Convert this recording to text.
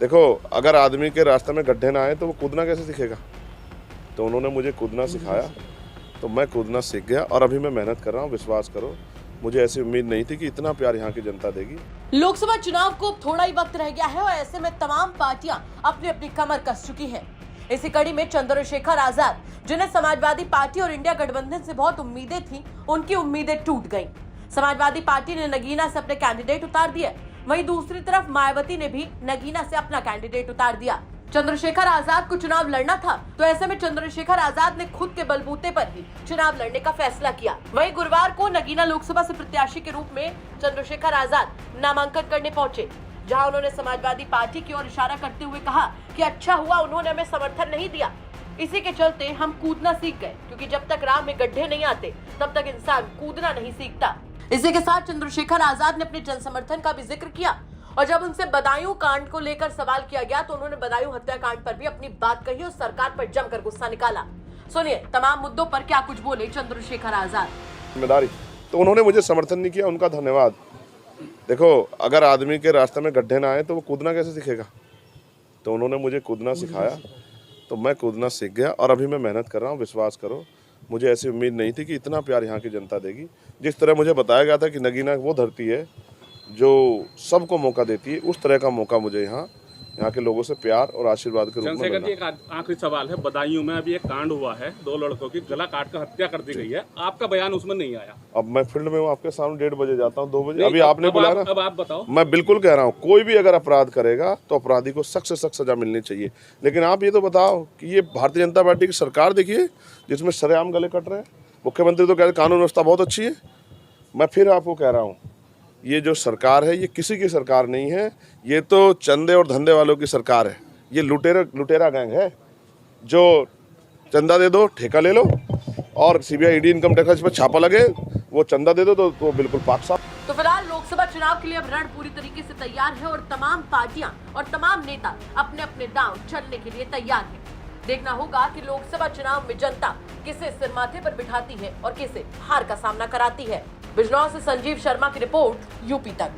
देखो, अगर आदमी के रास्ते में गड्ढे ना आए तो वो कूदना कैसे सीखेगा। तो उन्होंने मुझे कूदना सिखाया, तो मैं कूदना सीख गया और अभी मैं मेहनत कर रहा हूँ। विश्वास करो, मुझे ऐसी उम्मीद नहीं थी कि इतना प्यार यहाँ की जनता देगी। लोकसभा चुनाव को थोड़ा ही वक्त रह गया है और ऐसे में तमाम पार्टियां अपनी अपनी कमर कस चुकी हैं। इसी कड़ी में चंद्रशेखर आजाद, जिन्हें समाजवादी पार्टी और इंडिया गठबंधन से बहुत उम्मीदें थी, उनकी उम्मीदें टूट गईं। समाजवादी पार्टी ने नगीना से अपने कैंडिडेट उतार दिए, वहीं दूसरी तरफ मायावती ने भी नगीना से अपना कैंडिडेट उतार दिया। चंद्रशेखर आजाद को चुनाव लड़ना था, तो ऐसे में चंद्रशेखर आजाद ने खुद के बलबूते पर ही चुनाव लड़ने का फैसला किया। वहीं गुरुवार को नगीना लोकसभा से प्रत्याशी के रूप में चंद्रशेखर आजाद नामांकन करने पहुंचे, जहां उन्होंने समाजवादी पार्टी की ओर इशारा करते हुए कहा कि अच्छा हुआ उन्होंने हमें समर्थन नहीं दिया, इसी के चलते हम कूदना सीख गए, क्योंकि जब तक राह में गड्ढे नहीं आते तब तक इंसान कूदना नहीं सीखता। इसी के साथ चंद्रशेखर आजाद ने अपने जनसमर्थन का भी जिक्र किया और जब उनसे बदायूं कांड को लेकर सवाल किया गया तो उन्होंने बदायूं हत्याकांड पर भी अपनी बात कही और सरकार पर जमकर गुस्सा निकाला। सुनिए तमाम मुद्दों पर क्या कुछ बोले चंद्रशेखर आजाद। जिम्मेदारी तो उन्होंने मुझे समर्थन नहीं किया, उनका धन्यवाद। देखो, अगर आदमी के रास्ते में गड्ढे ना आए तो वो कूदना कैसे सीखेगा। तो उन्होंने मुझे कूदना सिखाया, तो मैं कूदना सीख गया और अभी मैं मेहनत कर रहा हूँ। विश्वास करो, मुझे ऐसी उम्मीद नहीं थी कि इतना प्यार यहाँ की जनता देगी। जिस तरह मुझे बताया गया था कि नगीना वो धरती है जो सबको मौका देती है, उस तरह का मौका मुझे यहाँ के लोगों से प्यार और आशीर्वाद के रूप में चंद्रशेखर जी, एक आखिरी सवाल है। बदायूं में अभी एक कांड हुआ है, 2 लड़कों की गला काट कर हत्या कर दी गई है, आपका बयान उसमें नहीं आया। अब मैं फील्ड में हूँ, आपके सामने 1:30 बजे जाता हूँ, 2 बजे। अभी आपने बुलाया ना, अब आप बताओ। मैं बिल्कुल कह रहा हूँ, कोई भी अगर अपराध करेगा तो अपराधी को सख्त से सख्त सजा मिलनी चाहिए। लेकिन आप ये तो बताओ कि ये भारतीय जनता पार्टी की सरकार देखिए जिसमें सरेआम गले कट रहे हैं। मुख्यमंत्री तो कह रहे कानून व्यवस्था बहुत अच्छी है। मैं फिर आपको कह रहा हूँ, ये जो सरकार है ये किसी की सरकार नहीं है, ये तो चंदे और धंधे वालों की सरकार है। ये लुटेरा गैंग है जो चंदा दे दो, ठेका ले लो और सीबीआई ईडी इनकम टैक्स पर छापा लगे, वो चंदा दे दो तो बिल्कुल पाक साफ। तो फिलहाल लोकसभा चुनाव के लिए अब रण पूरी तरीके से तैयार है और तमाम पार्टियां और तमाम नेता अपने अपने दांव चलने के लिए तैयार हैं। देखना होगा कि लोकसभा चुनाव में जनता किसे सिर माथे पर बिठाती है और किसे हार का सामना कराती है। बिजनौर से संजीव शर्मा की रिपोर्ट, यूपी तक।